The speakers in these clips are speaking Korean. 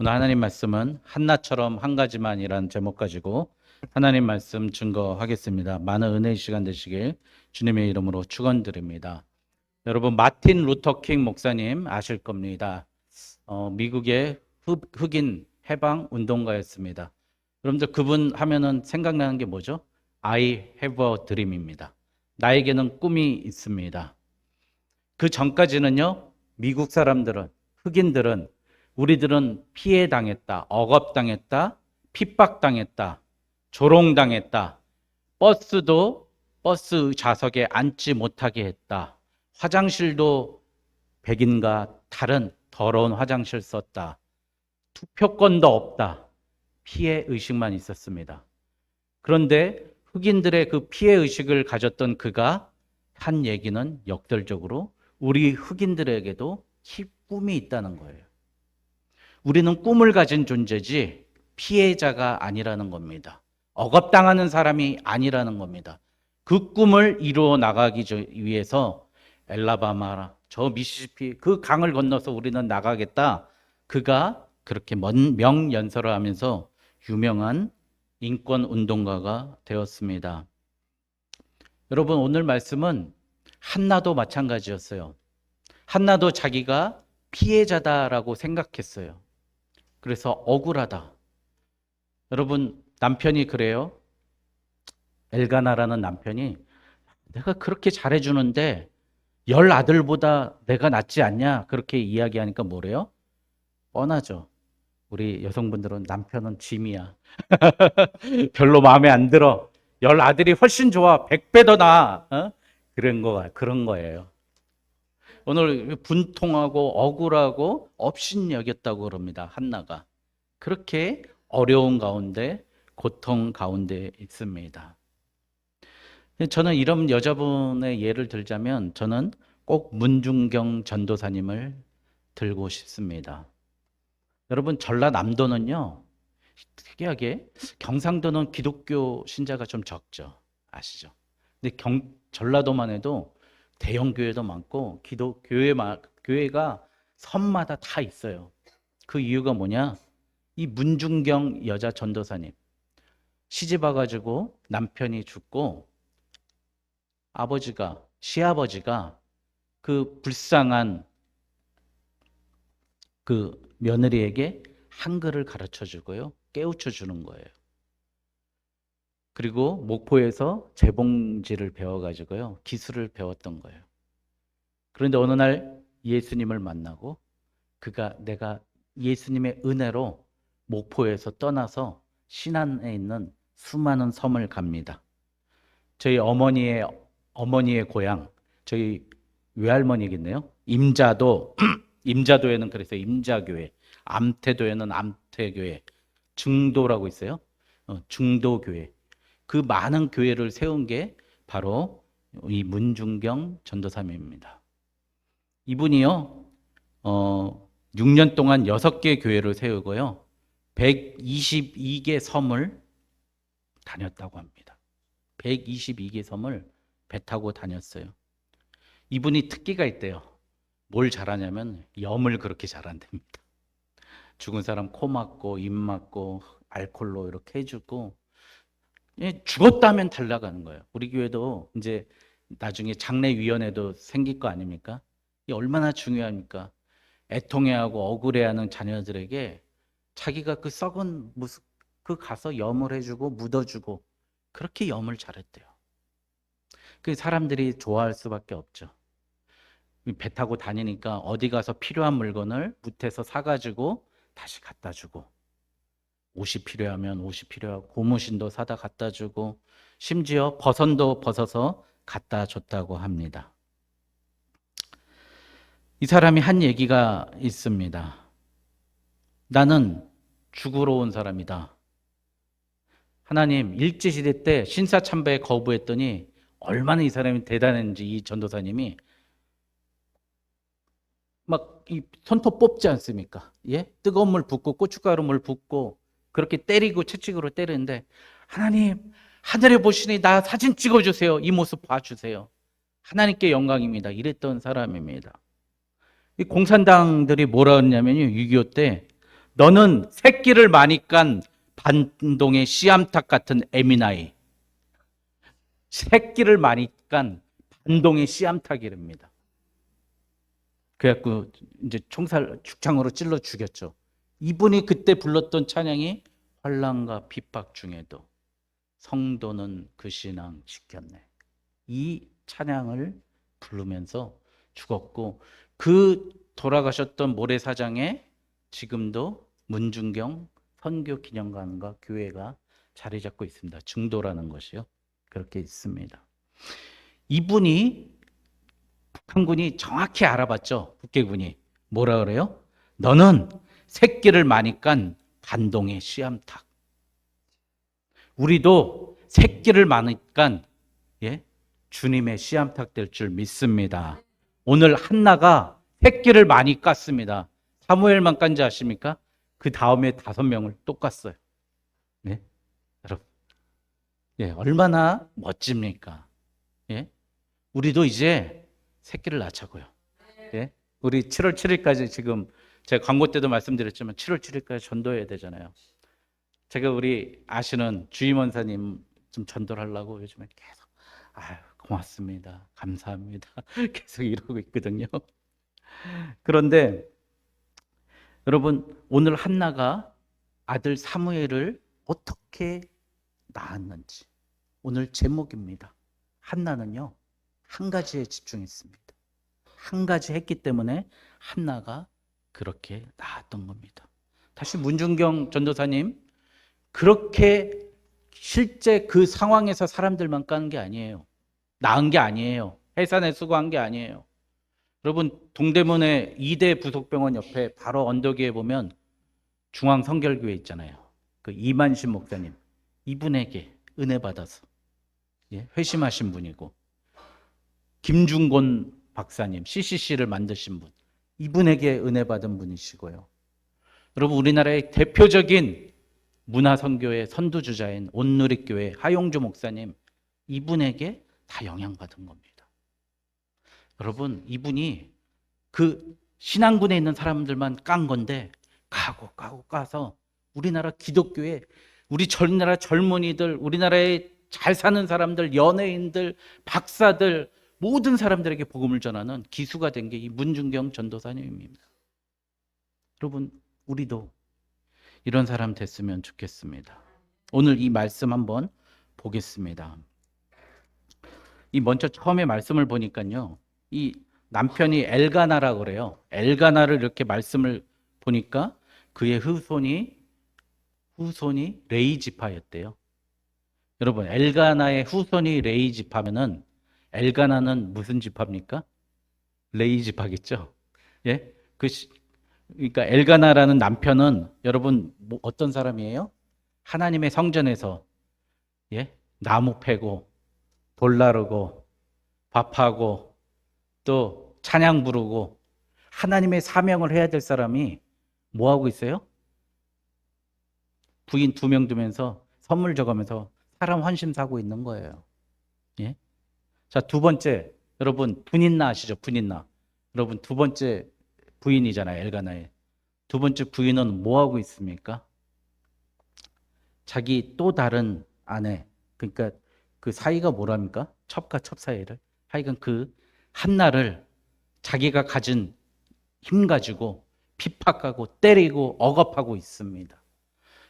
오늘 하나님 말씀은 한나처럼 한 가지만이라는 제목 가지고 하나님 말씀 증거하겠습니다. 많은 은혜의 시간 되시길 주님의 이름으로 축원드립니다. 여러분 마틴 루터 킹 목사님 아실 겁니다. 미국의 흑인 해방 운동가였습니다. 여러분들 그분 하면은 생각나는 게 뭐죠? I have a dream입니다. 나에게는 꿈이 있습니다. 그 전까지는요, 미국 사람들은, 흑인들은 우리들은 피해당했다, 억압당했다, 핍박당했다, 조롱당했다, 버스 좌석에 앉지 못하게 했다, 화장실도 백인과 다른 더러운 화장실 썼다, 투표권도 없다, 피해 의식만 있었습니다. 그런데 흑인들의 그 피해 의식을 가졌던 그가 한 얘기는 역설적으로 우리 흑인들에게도 꿈이 있다는 거예요. 우리는 꿈을 가진 존재지 피해자가 아니라는 겁니다. 억압당하는 사람이 아니라는 겁니다. 그 꿈을 이루어 나가기 위해서 엘라바마, 저 미시시피 그 강을 건너서 우리는 나가겠다. 그가 그렇게 명연설을 하면서 유명한 인권 운동가가 되었습니다. 여러분 오늘 말씀은 한나도 마찬가지였어요. 한나도 자기가 피해자다라고 생각했어요. 그래서 억울하다. 여러분 남편이 그래요. 엘가나라는 남편이 내가 그렇게 잘해주는데 10아들보다 내가 낫지 않냐 그렇게 이야기하니까 뭐래요? 뻔하죠. 우리 여성분들은 남편은 짐이야. 별로 마음에 안 들어. 10아들이 훨씬 좋아. 100배 더 나아. 그런 거예요. 오늘 분통하고 억울하고 업신여겼다고 그럽니다. 한나가. 그렇게 어려운 가운데 고통 가운데 있습니다. 저는 이런 여자분의 예를 들자면 저는 꼭 문중경 전도사님을 들고 싶습니다. 여러분 전라남도는요. 특이하게 경상도는 기독교 신자가 좀 적죠. 아시죠? 근데 전라도만 해도 대형 교회도 많고 교회가 섬마다 다 있어요. 그 이유가 뭐냐? 이 문중경 여자 전도사님 시집 와가지고 남편이 죽고 시아버지가 그 불쌍한 그 며느리에게 한글을 가르쳐 주고요. 깨우쳐 주는 거예요. 그리고 목포에서 재봉질을 배워가지고요. 기술을 배웠던 거예요. 그런데 어느 날 예수님을 만나고 내가 예수님의 은혜로 목포에서 떠나서 신안에 있는 수많은 섬을 갑니다. 저희 어머니의 고향, 저희 외할머니겠네요. 임자도에는 그래서 임자교회, 암태도에는 암태교회, 증도라고 있어요. 중도교회. 그 많은 교회를 세운 게 바로 이 문중경 전도사님입니다. 이분이요, 6년 동안 6개 교회를 세우고요, 122개 섬을 다녔다고 합니다. 122개 섬을 배 타고 다녔어요. 이분이 특기가 있대요. 뭘 잘하냐면 염을 그렇게 잘한답니다. 죽은 사람 코 막고 입 막고 알코올로 이렇게 해주고 죽었다면 달라가는 거예요. 우리 교회도 이제 나중에 장례위원회도 생길 거 아닙니까? 이게 얼마나 중요합니까? 애통해하고 억울해하는 자녀들에게 자기가 그 썩은 모습 가서 염을 해주고 묻어주고 그렇게 염을 잘했대요. 그 사람들이 좋아할 수밖에 없죠. 배 타고 다니니까 어디 가서 필요한 물건을 무태서 사가지고 다시 갖다 주고, 옷이 필요하면 옷이 필요하고 고무신도 사다 갖다 주고 심지어 버선도 벗어서 갖다 줬다고 합니다. 이 사람이 한 얘기가 있습니다. 나는 죽으러 온 사람이다. 하나님 일제시대 때 신사참배에 거부했더니 얼마나 이 사람이 대단했는지 이 전도사님이 막 이 손톱 뽑지 않습니까? 예? 뜨거운 물 붓고 고춧가루 물 붓고 그렇게 때리고 채찍으로 때리는데 하나님 하늘에 보시니 나 사진 찍어주세요. 이 모습 봐주세요. 하나님께 영광입니다. 이랬던 사람입니다. 이 공산당들이 뭐라 했냐면요. 6.25 때 너는 새끼를 많이 깐 반동의 씨암탉 같은 에미나이. 새끼를 많이 깐 반동의 씨암탉이랍니다. 그래갖고 이제 총살 죽창으로 찔러 죽였죠. 이분이 그때 불렀던 찬양이 환난과 핍박 중에도 성도는 그 신앙 지켰네. 이 찬양을 부르면서 죽었고, 그 돌아가셨던 모래사장에 지금도 문중경 선교기념관과 교회가 자리 잡고 있습니다. 중도라는 것이요. 그렇게 있습니다. 이분이 북한군이 정확히 알아봤죠. 북계군이. 뭐라 그래요? 너는 새끼를 많이 깐 반동의 씨암탉. 우리도 새끼를 많이 깐 주님의 씨암탉 될 줄 믿습니다. 오늘 한나가 새끼를 많이 깠습니다. 사무엘만 깐지 아십니까? 그 다음에 5명을 또 깠어요. 네? 여러분, 얼마나 멋집니까? 우리도 이제 새끼를 낳자고요. 우리 7월 7일까지 지금 제가 광고 때도 말씀드렸지만 7월 7일까지 전도해야 되잖아요. 제가 우리 아시는 주임원사님 좀 전도를 하려고 요즘에 계속 고맙습니다. 감사합니다. 계속 이러고 있거든요. 그런데 여러분, 오늘 한나가 아들 사무엘을 어떻게 낳았는지 오늘 제목입니다. 한나는요, 한 가지에 집중했습니다. 한 가지 했기 때문에 한나가 그렇게 낳았던 겁니다. 다시 문중경 전도사님, 그렇게 실제 그 상황에서 사람들만 까는 게 아니에요. 낳은 게 아니에요. 해산에 수고한 게 아니에요. 여러분, 동대문의 2대 부속병원 옆에 바로 언덕 위에 보면 중앙성결교회 있잖아요. 그 이만신 목사님, 이분에게 은혜 받아서 회심하신 분이고, 김중곤 박사님, CCC를 만드신 분, 이분에게 은혜 받은 분이시고요. 여러분, 우리나라의 대표적인 문화선교의 선두주자인 온누리교회 하용주 목사님, 이분에게 다 영향받은 겁니다. 여러분, 이분이 그 신앙군에 있는 사람들만 깐 건데 까고 까서 우리나라 기독교에, 우리나라 젊은이들, 우리나라에 잘 사는 사람들, 연예인들, 박사들, 모든 사람들에게 복음을 전하는 기수가 된 게 이 문중경 전도사님입니다. 여러분, 우리도 이런 사람 됐으면 좋겠습니다. 오늘 이 말씀 한번 보겠습니다. 이 먼저 처음에 말씀을 보니까요, 이 남편이 엘가나라고 그래요. 엘가나를 이렇게 말씀을 보니까 그의 후손이 레이 지파였대요. 여러분, 엘가나의 후손이 레이 지파면은 엘가나는 무슨 지파입니까? 레이 지파겠죠. 그러니까 엘가나라는 남편은 여러분 어떤 사람이에요? 하나님의 성전에서 나무 패고 돌 나르고 밥하고 또 찬양 부르고 하나님의 사명을 해야 될 사람이 뭐 하고 있어요? 부인 2명 두면서 선물 줘가면서 사람 환심 사고 있는 거예요. 자, 2번째, 여러분 분인나 아시죠? 분인나. 여러분 2번째 부인이잖아요. 엘가나의 2번째 부인은 뭐 하고 있습니까? 자기 또 다른 아내, 그러니까 그 사이가 뭐랍니까? 첩과 첩 사이를, 하여간 그 한나를 자기가 가진 힘 가지고 핍박하고 때리고 억압하고 있습니다.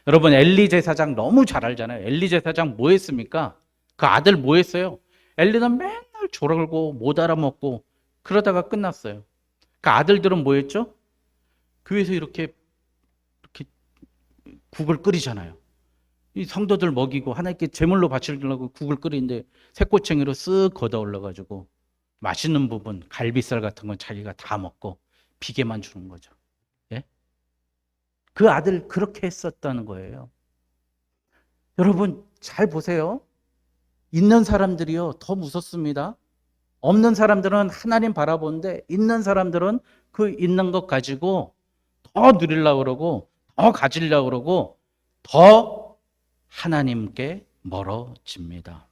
여러분, 엘리 제사장 너무 잘 알잖아요. 엘리 제사장 뭐 했습니까? 그 아들 뭐 했어요? 엘리는 맨날 졸고 못 알아먹고 그러다가 끝났어요. 그 아들들은 뭐 했죠? 교회에서 이렇게 국을 끓이잖아요. 이 성도들 먹이고 하나님께 제물로 바치려고 국을 끓이는데 새꼬챙이로 쓱 걷어 올라가지고 맛있는 부분, 갈비살 같은 건 자기가 다 먹고 비계만 주는 거죠. 그 아들 그렇게 했었다는 거예요. 여러분 잘 보세요. 있는 사람들이요 더 무섭습니다. 없는 사람들은 하나님 바라보는데 있는 사람들은 그 있는 것 가지고 더 누리려고 그러고 더 가지려고 그러고 더 하나님께 멀어집니다.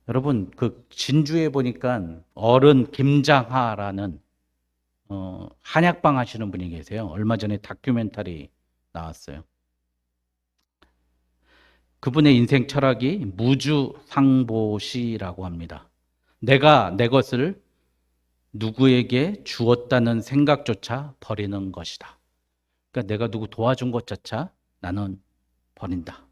여러분 그 진주에 보니까 어른 김장하라는 한약방 하시는 분이 계세요. 얼마 전에 다큐멘터리 나왔어요. 그분의 인생 철학이 무주상보시라고 합니다. 내가 내 것을 누구에게 주었다는 생각조차 버리는 것이다. 그러니까 내가 누구 도와준 것조차 나는 버린다.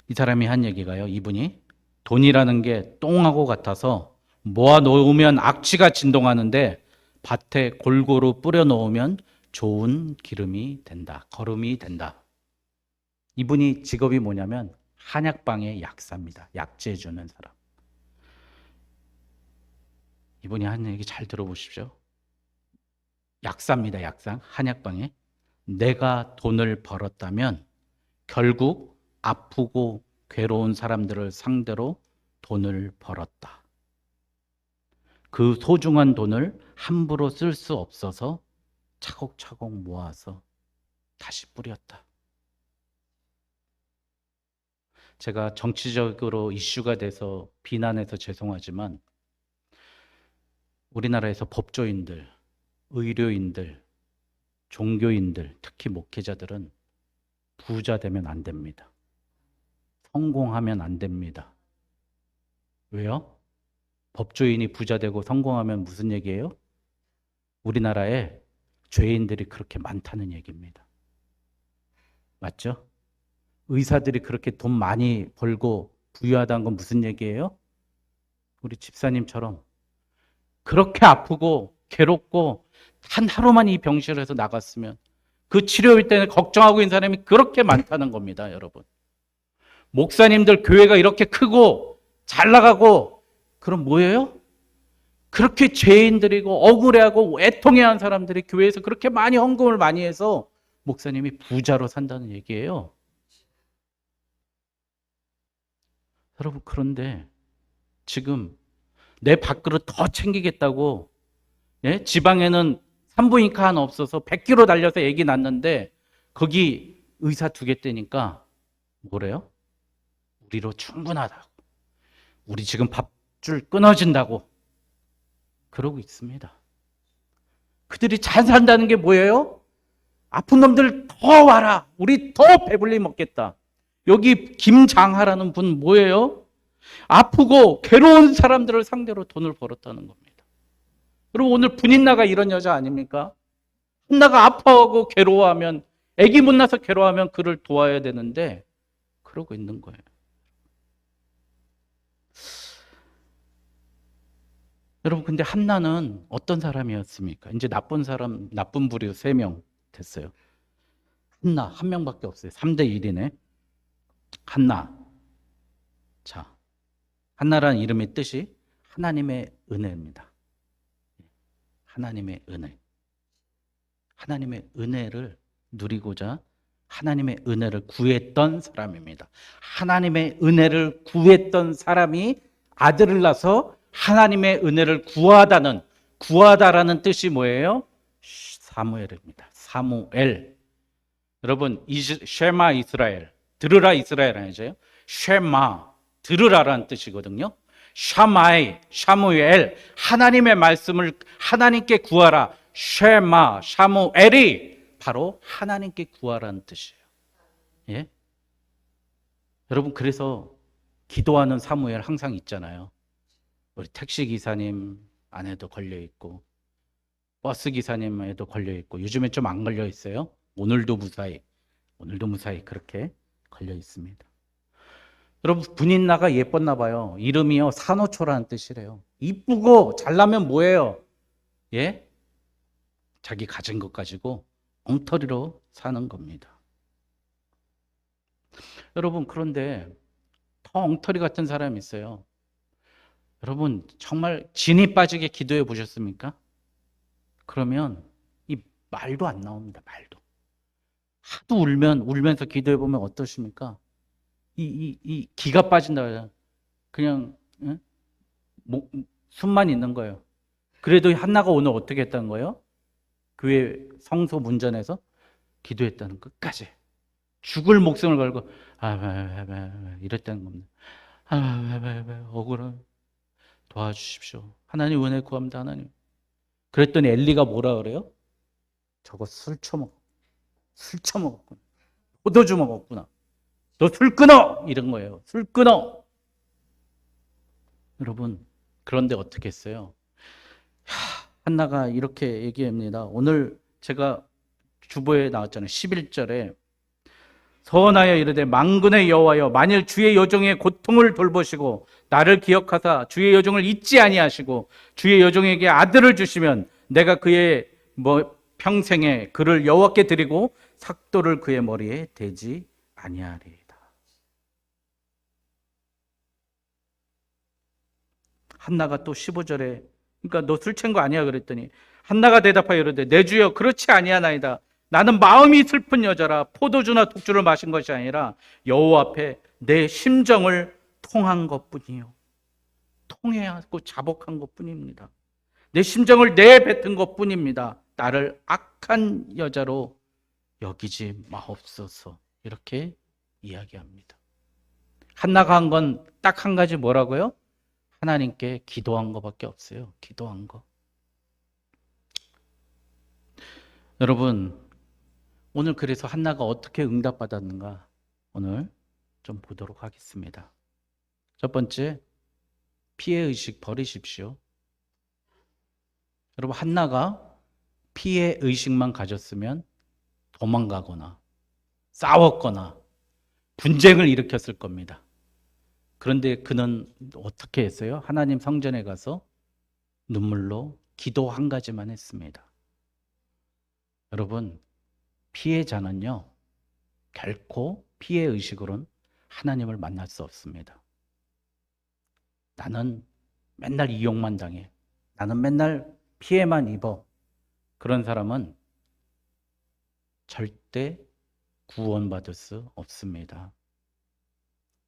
이 사람이 한 얘기가요. 이분이 돈이라는 게 똥하고 같아서 모아 놓으면 악취가 진동하는데 밭에 골고루 뿌려 놓으면 좋은 기름이 된다. 거름이 된다. 이분이 직업이 뭐냐면 한약방의 약사입니다. 약재 주는 사람. 이분이 한 얘기 잘 들어보십시오. 약사입니다. 약사. 한약방에. 내가 돈을 벌었다면 결국 아프고 괴로운 사람들을 상대로 돈을 벌었다. 그 소중한 돈을 함부로 쓸 수 없어서 차곡차곡 모아서 다시 뿌렸다. 제가 정치적으로 이슈가 돼서 비난해서 죄송하지만 우리나라에서 법조인들, 의료인들, 종교인들, 특히 목회자들은 부자 되면 안 됩니다. 성공하면 안 됩니다. 왜요? 법조인이 부자 되고 성공하면 무슨 얘기예요? 우리나라에 죄인들이 그렇게 많다는 얘기입니다. 맞죠? 의사들이 그렇게 돈 많이 벌고 부유하다는 건 무슨 얘기예요? 우리 집사님처럼 그렇게 아프고 괴롭고 한 하루만 이 병실에서 나갔으면 그 치료일 때는 걱정하고 있는 사람이 그렇게 많다는 겁니다, 여러분. 목사님들 교회가 이렇게 크고 잘 나가고 그럼 뭐예요? 그렇게 죄인들이고 억울해하고 애통해하는 사람들이 교회에서 그렇게 많이 헌금을 많이 해서 목사님이 부자로 산다는 얘기예요. 여러분, 그런데 지금 내 밥그릇 더 챙기겠다고, 예? 지방에는 산부인과 하나 없어서 100km 달려서 아기 낳는데 거기 의사 2개 떼니까 뭐래요? 우리로 충분하다고. 우리 지금 밥줄 끊어진다고 그러고 있습니다. 그들이 잘 산다는 게 뭐예요? 아픈 놈들 더 와라. 우리 더 배불리 먹겠다. 여기 김장하라는 분 뭐예요? 아프고 괴로운 사람들을 상대로 돈을 벌었다는 겁니다. 여러분, 오늘 분인나가 이런 여자 아닙니까? 한나가 아파하고 괴로워하면, 아기 못 낳아서 괴로워하면 그를 도와야 되는데 그러고 있는 거예요. 여러분, 근데 한나는 어떤 사람이었습니까? 이제 나쁜 사람, 나쁜 부류 3명 됐어요. 한나, 1명밖에 없어요. 3대 1이네. 한나. 자, 한나라는 이름의 뜻이 하나님의 은혜입니다. 하나님의 은혜. 하나님의 은혜를 누리고자 하나님의 은혜를 구했던 사람입니다. 하나님의 은혜를 구했던 사람이 아들을 낳아서 하나님의 은혜를 구하다라는 뜻이 뭐예요? 사무엘입니다. 사무엘. 여러분, 쉐마 이스라엘, 들으라 이스라엘 아니죠? 쉐마, 들으라라는 뜻이거든요. 샤마이, 샤무엘, 하나님의 말씀을 하나님께 구하라. 쉐마, 샤무엘이 바로 하나님께 구하라는 뜻이에요. 예? 여러분, 그래서 기도하는 사무엘 항상 있잖아요. 우리 택시 기사님 안에도 걸려 있고, 버스 기사님에도 걸려 있고, 요즘에 좀 안 걸려 있어요. 오늘도 무사히 그렇게 걸려 있습니다. 여러분, 분인나가 예뻤나 봐요. 이름이요, 산호초라는 뜻이래요. 이쁘고 잘나면 뭐예요? 예? 자기 가진 것 가지고 엉터리로 사는 겁니다. 여러분, 그런데 더 엉터리 같은 사람이 있어요. 여러분, 정말 진이 빠지게 기도해 보셨습니까? 그러면 이 말도 안 나옵니다. 말도. 하도 울면서 기도해 보면 어떠십니까? 이 기가 빠진다. 그냥 숨만 있는 거예요. 그래도 한나가 오늘 어떻게 했다는 거예요? 교회 성소 문전에서 기도했다는 끝까지. 죽을 목숨을 걸고 이랬다는 겁니다. 억울해. 도와주십시오. 하나님 은혜 구합니다. 하나님. 그랬더니 엘리가 뭐라 그래요? 저거 술 처먹었구나. 포도주 먹었구나. 너 술 끊어! 이런 거예요. 술 끊어! 여러분, 그런데 어떻게 했어요? 한나가 이렇게 얘기합니다. 오늘 제가 주보에 나왔잖아요. 11절에 서원하여 이르되 만군의 여호와여 만일 주의 여종의 고통을 돌보시고 나를 기억하사 주의 여종을 잊지 아니하시고 주의 여종에게 아들을 주시면 내가 그의 평생에 그를 여호와께 드리고 삭도를 그의 머리에 대지 아니하리이다. 한나가 또 15절에 그러니까 너 술 취한 거 아니야 그랬더니 한나가 대답하여 이르되 내 주여 그렇지 아니하나이다. 나는 마음이 슬픈 여자라 포도주나 독주를 마신 것이 아니라 여호와 앞에 내 심정을 통한 것뿐이요. 통해하고 자복한 것뿐입니다. 내 심정을 내뱉은 것뿐입니다. 나를 악한 여자로 여기지 마옵소서. 이렇게 이야기합니다. 한나가 한 건 딱 한 가지 뭐라고요? 하나님께 기도한 것밖에 없어요. 기도한 거. 여러분, 오늘 그래서 한나가 어떻게 응답받았는가 오늘 좀 보도록 하겠습니다. 첫 번째, 피해의식 버리십시오. 여러분, 한나가 피해의식만 가졌으면 도망가거나 싸웠거나 분쟁을 일으켰을 겁니다. 그런데 그는 어떻게 했어요? 하나님 성전에 가서 눈물로 기도 한 가지만 했습니다. 여러분, 피해자는요, 결코 피해의식으로는 하나님을 만날 수 없습니다. 나는 맨날 이용만 당해. 나는 맨날 피해만 입어. 그런 사람은 절대 구원받을 수 없습니다.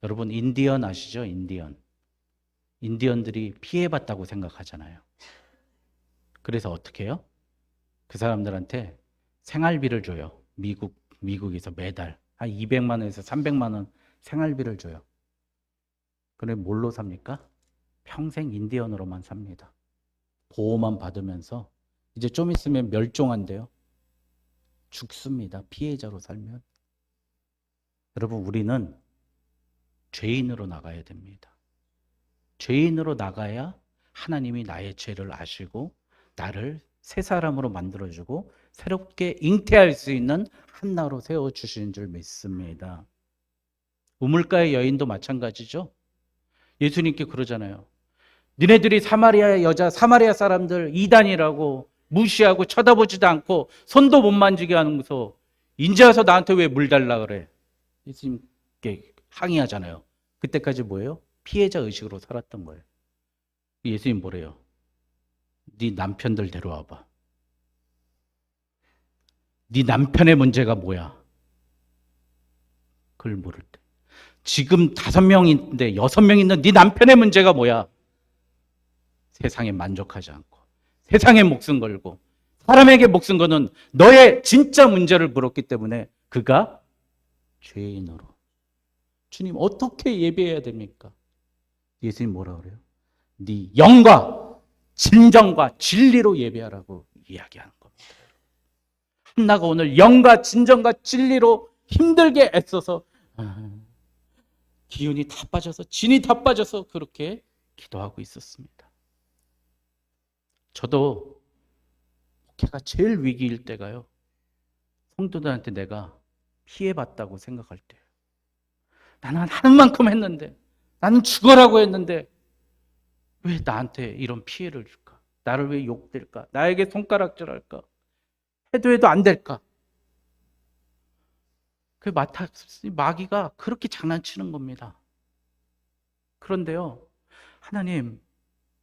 여러분, 인디언 아시죠? 인디언들이 피해봤다고 생각하잖아요. 그래서 어떻게 해요? 그 사람들한테 생활비를 줘요. 미국에서 매달 한 200만 원에서 300만 원 생활비를 줘요. 그래 뭘로 삽니까? 평생 인디언으로만 삽니다. 보호만 받으면서 이제 좀 있으면 멸종한대요. 죽습니다. 피해자로 살면. 여러분, 우리는 죄인으로 나가야 됩니다. 죄인으로 나가야 하나님이 나의 죄를 아시고 나를 새 사람으로 만들어주고 새롭게 잉태할 수 있는 한나로 세워주시는 줄 믿습니다. 우물가의 여인도 마찬가지죠. 예수님께 그러잖아요. 니네들이 사마리아 사람들 이단이라고 무시하고 쳐다보지도 않고 손도 못 만지게 하면서 인제 와서 나한테 왜 물 달라 그래? 예수님께 항의하잖아요. 그때까지 뭐예요? 피해자 의식으로 살았던 거예요. 예수님 뭐래요? 네 남편들 데려와봐. 네 남편의 문제가 뭐야? 그걸 모를 때. 지금 5명인데 6명 있는 네 남편의 문제가 뭐야? 세상에 만족하지 않고 세상에 목숨 걸고 사람에게 목숨 거는 너의 진짜 문제를 물었기 때문에 그가 죄인으로. 주님 어떻게 예배해야 됩니까? 예수님 뭐라 그래요? 네 영과 진정과 진리로 예배하라고 이야기하는 겁니다. 한나가 오늘 영과 진정과 진리로 힘들게 애써서 기운이 다 빠져서 진이 다 빠져서 그렇게 기도하고 있었습니다. 저도 목회가 제일 위기일 때가요. 성도들한테 내가 피해봤다고 생각할 때예요. 나는 하는 만큼 했는데 나는 죽어라고 했는데 왜 나한테 이런 피해를 줄까? 나를 왜 욕될까? 나에게 손가락질할까? 해도 안 될까? 그 마귀가 그렇게 장난치는 겁니다. 그런데요, 하나님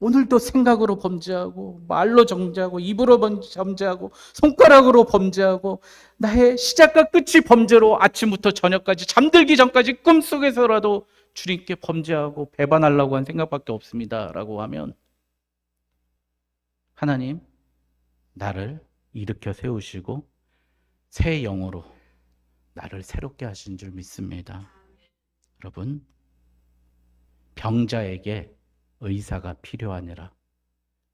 오늘도 생각으로 범죄하고 말로 범죄하고 입으로 범죄하고 손가락으로 범죄하고 나의 시작과 끝이 범죄로 아침부터 저녁까지 잠들기 전까지 꿈속에서라도 주님께 범죄하고 배반하려고 한 생각밖에 없습니다 라고 하면 하나님 나를 일으켜 세우시고 새 영으로 나를 새롭게 하신 줄 믿습니다. 여러분, 병자에게 의사가 필요하니라,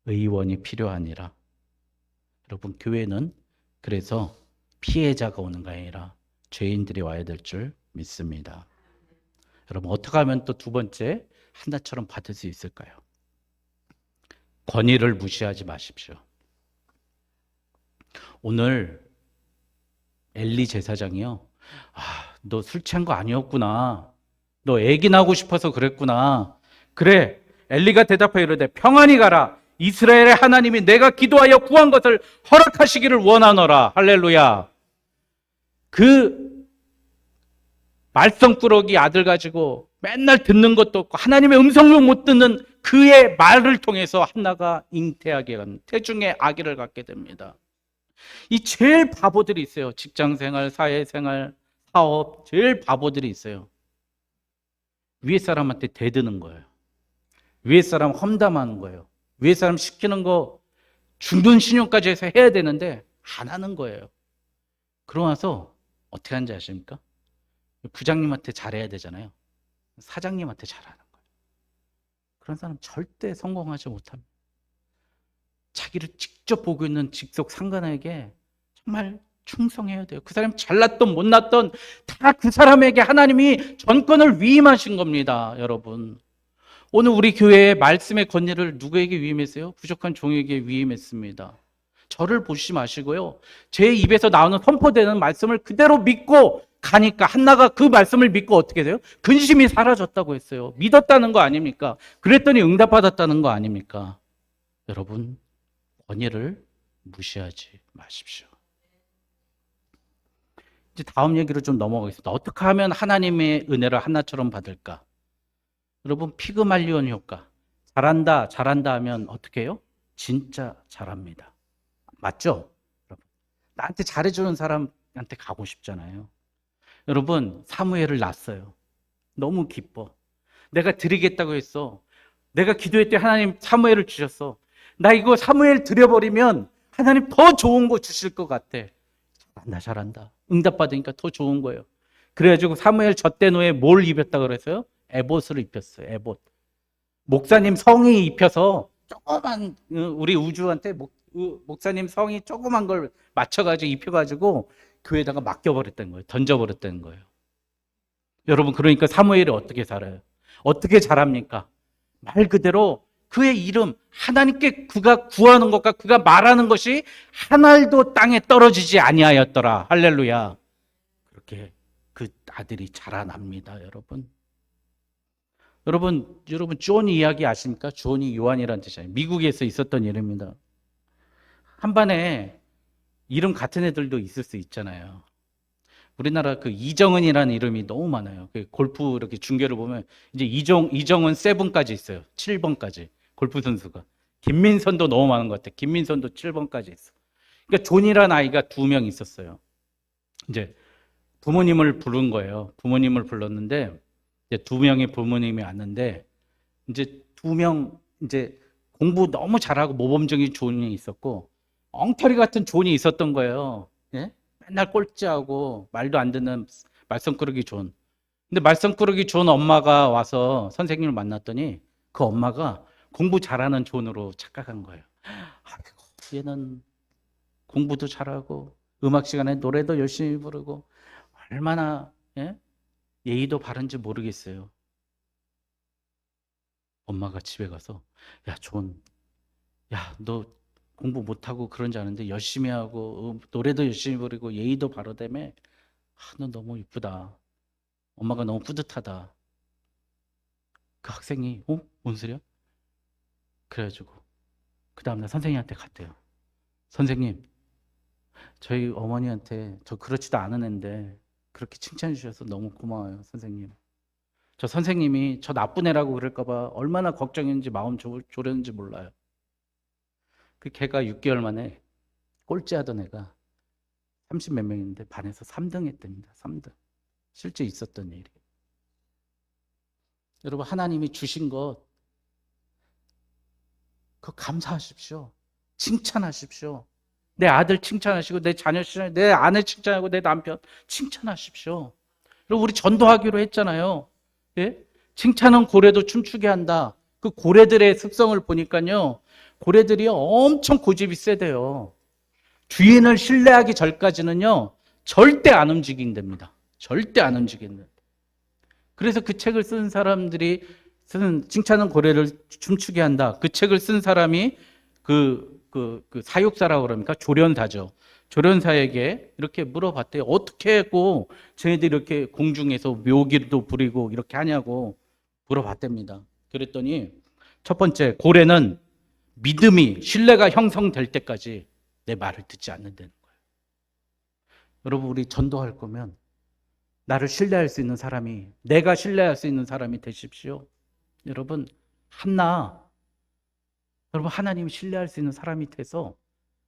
의원이 필요하니라, 여러분, 교회는 그래서 피해자가 오는 게 아니라 죄인들이 와야 될 줄 믿습니다. 여러분, 어떻게 하면 또 두 번째 한나처럼 받을 수 있을까요? 권위를 무시하지 마십시오. 오늘 엘리 제사장이요, 너 술 취한 거 아니었구나, 너 애기 낳고 싶어서 그랬구나. 그래, 엘리가 대답하여 이르되 평안히 가라. 이스라엘의 하나님이 내가 기도하여 구한 것을 허락하시기를 원하노라. 할렐루야. 그 말썽꾸러기 아들 가지고 맨날 듣는 것도 없고 하나님의 음성을 못 듣는 그의 말을 통해서 한나가 잉태하게 간 태중의 아기를 갖게 됩니다. 이 제일 바보들이 있어요. 직장생활, 사회생활, 사업, 제일 바보들이 있어요. 위에 사람한테 대드는 거예요. 위에 사람 험담하는 거예요. 위에 사람 시키는 거 중둔 신용까지 해서 해야 되는데 안 하는 거예요. 그러고 나서 어떻게 하는지 아십니까? 부장님한테 잘해야 되잖아요. 사장님한테 잘하는 거예요. 그런 사람 절대 성공하지 못합니다. 자기를 직접 보고 있는 직속 상관에게 정말 충성해야 돼요. 그 사람이 잘났던 못났던 다 그 사람에게 하나님이 전권을 위임하신 겁니다. 여러분, 오늘 우리 교회의 말씀의 권위를 누구에게 위임했어요? 부족한 종에게 위임했습니다. 저를 보시지 마시고요, 제 입에서 나오는 선포되는 말씀을 그대로 믿고 가니까 한나가 그 말씀을 믿고 어떻게 돼요? 근심이 사라졌다고 했어요. 믿었다는 거 아닙니까? 그랬더니 응답받았다는 거 아닙니까? 여러분, 권위를 무시하지 마십시오. 이제 다음 얘기로 좀 넘어가겠습니다. 어떻게 하면 하나님의 은혜를 한나처럼 받을까? 여러분, 피그말리온 효과. 잘한다, 잘한다 하면 어떻게 해요? 진짜 잘합니다. 맞죠? 여러분, 나한테 잘해주는 사람한테 가고 싶잖아요. 여러분, 사무엘을 낳았어요. 너무 기뻐. 내가 드리겠다고 했어. 내가 기도했더니 하나님 사무엘을 주셨어. 나 이거 사무엘 드려버리면 하나님 더 좋은 거 주실 것 같아. 잘한다, 잘한다. 응답받으니까 더 좋은 거예요. 그래가지고 사무엘 젖된 후에 뭘 입혔다 그랬어요? 에봇을 입혔어요. 에봇. 목사님 성이 입혀서 조그만, 우리 우주한테 목사님 성이 조그만 걸 맞춰가지고 입혀가지고 교회에다가 맡겨버렸다는 거예요. 던져버렸다는 거예요. 여러분, 그러니까 사무엘이 어떻게 살아요? 어떻게 잘합니까? 말 그대로 그의 이름, 하나님께 그가 구하는 것과 그가 말하는 것이 한 알도 땅에 떨어지지 아니하였더라. 할렐루야. 그렇게 그 아들이 자라납니다. 여러분, 존 이야기 아십니까? 존이 요한이라는 뜻이에요. 미국에서 있었던 일입니다. 한반에 이름 같은 애들도 있을 수 있잖아요. 우리나라 그 이정은이라는 이름이 너무 많아요. 그 골프 이렇게 중계를 보면 이제 이정은 7까지 있어요. 7번까지. 골프 선수가. 김민선도 너무 많은 것 같아요. 김민선도 7번까지 있어. 그러니까 존이라는 아이가 2명 있었어요. 이제 부모님을 부른 거예요. 부모님을 불렀는데 이제 2명의 부모님이 왔는데 이제 2명 이제 공부 너무 잘하고 모범적인 존이 있었고 엉터리 같은 존이 있었던 거예요. 예? 맨날 꼴찌하고 말도 안 듣는 말썽꾸러기 존. 근데 말썽꾸러기 존 엄마가 와서 선생님을 만났더니 그 엄마가 공부 잘하는 존으로 착각한 거예요. 아이고, 얘는 공부도 잘하고 음악 시간에 노래도 열심히 부르고 얼마나 예의도 바른지 모르겠어요. 엄마가 집에 가서 야, 존, 야, 너 공부 못하고 그런 줄 아는데 열심히 하고 노래도 열심히 부르고 예의도 바르다며. 너 너무 이쁘다. 엄마가 너무 뿌듯하다. 그 학생이 뭔 소리야? 그래가지고 그 다음날 선생님한테 갔대요. 선생님, 저희 어머니한테 저 그렇지도 않은 애인데 그렇게 칭찬해 주셔서 너무 고마워요, 선생님. 저 선생님이 저 나쁜 애라고 그럴까 봐 얼마나 걱정했는지 마음 졸였는지 몰라요. 그 걔가 6개월 만에 꼴찌하던 애가 30 몇 명인데 반에서 3등 했답니다. 3등. 실제 있었던 일이. 여러분, 하나님이 주신 것 그거 감사하십시오. 칭찬하십시오. 내 아들 칭찬하시고 내 자녀 칭찬하시고 내 아내 칭찬하고 내 남편 칭찬하십시오. 그리고 우리 전도하기로 했잖아요. 예? 칭찬은 고래도 춤추게 한다. 그 고래들의 습성을 보니까요, 고래들이 엄청 고집이 세대요. 주인을 신뢰하기 전까지는요, 절대 안 움직인답니다. 절대 안 움직인다. 그래서 그 책을 쓴 사람들이 쓰는 칭찬은 고래를 춤추게 한다. 그 책을 쓴 사람이 그 사육사라고 그럽니까? 조련사죠. 조련사에게 이렇게 물어봤대요. 어떻게 했고 쟤네들이 이렇게 공중에서 묘기도 부리고 이렇게 하냐고 물어봤답니다. 그랬더니 첫 번째, 고래는 믿음이, 신뢰가 형성될 때까지 내 말을 듣지 않는다는 거예요. 여러분, 우리 전도할 거면 나를 신뢰할 수 있는 사람이, 내가 신뢰할 수 있는 사람이 되십시오. 여러분, 여러분, 하나님이 신뢰할 수 있는 사람이 돼서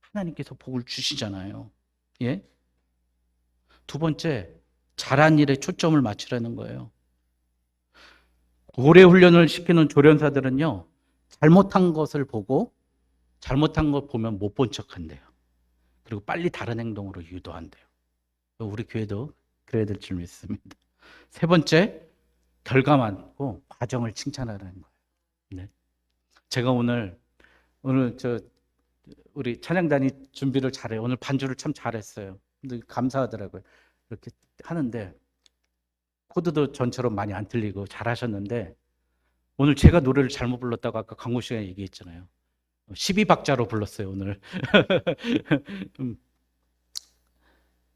하나님께서 복을 주시잖아요. 예? 두 번째, 잘한 일에 초점을 맞추라는 거예요. 고래 훈련을 시키는 조련사들은요, 잘못한 것을 보고, 잘못한 것 보면 못 본 척 한대요. 그리고 빨리 다른 행동으로 유도한대요. 우리 교회도 그래야 될 줄 믿습니다. 세 번째, 결과만고 과정을 칭찬하라는 거예요. 네. 제가 오늘 우리 찬양단이 준비를 잘해요. 오늘 반주를 참 잘했어요. 근데 감사하더라고요. 이렇게 하는데 코드도 전처럼 많이 안 틀리고 잘하셨는데 오늘 제가 노래를 잘못 불렀다고 아까 광고 시간에 얘기했잖아요. 12박자로 불렀어요, 오늘.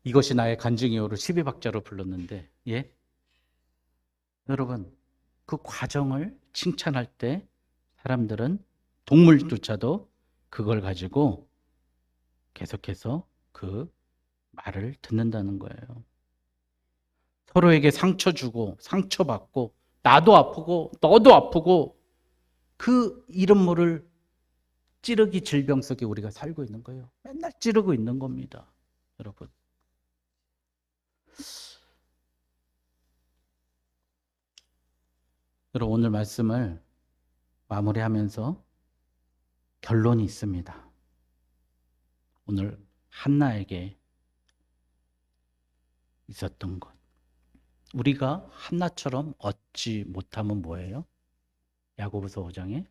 이것이 나의 간증이요를 12박자로 불렀는데, 예? 여러분, 그 과정을 칭찬할 때 사람들은, 동물조차도 그걸 가지고 계속해서 그 말을 듣는다는 거예요. 서로에게 상처 주고 상처받고 나도 아프고 너도 아프고 그 이름 모를 찌르기 질병 속에 우리가 살고 있는 거예요. 맨날 찌르고 있는 겁니다. 여러분. 여러분, 오늘 말씀을 마무리하면서 결론이 있습니다. 오늘 한나에게 있었던 것. 우리가 한나처럼 얻지 못하면 뭐예요? 야고보서 5장에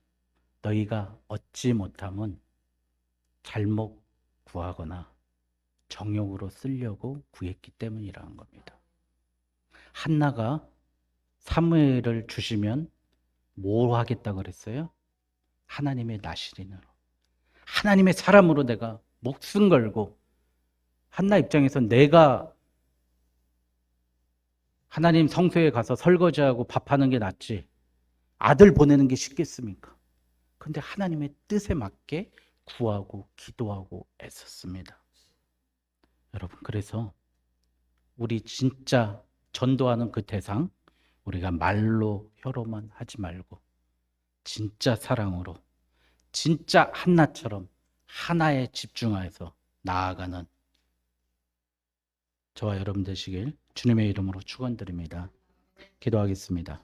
너희가 얻지 못하면 잘못 구하거나 정욕으로 쓰려고 구했기 때문이라는 겁니다. 한나가 사무엘을 주시면 뭘 하겠다고 그랬어요? 하나님의 나시린으로, 하나님의 사람으로 내가 목숨 걸고, 한나 입장에서 내가 하나님 성소에 가서 설거지하고 밥하는 게 낫지 아들 보내는 게 쉽겠습니까? 근데 하나님의 뜻에 맞게 구하고 기도하고 애썼습니다. 여러분, 그래서 우리 진짜 전도하는 그 대상, 우리가 말로 혀로만 하지 말고 진짜 사랑으로, 진짜 한나처럼 하나에 집중해서 나아가는 저와 여러분 되시길 주님의 이름으로 축원드립니다. 기도하겠습니다.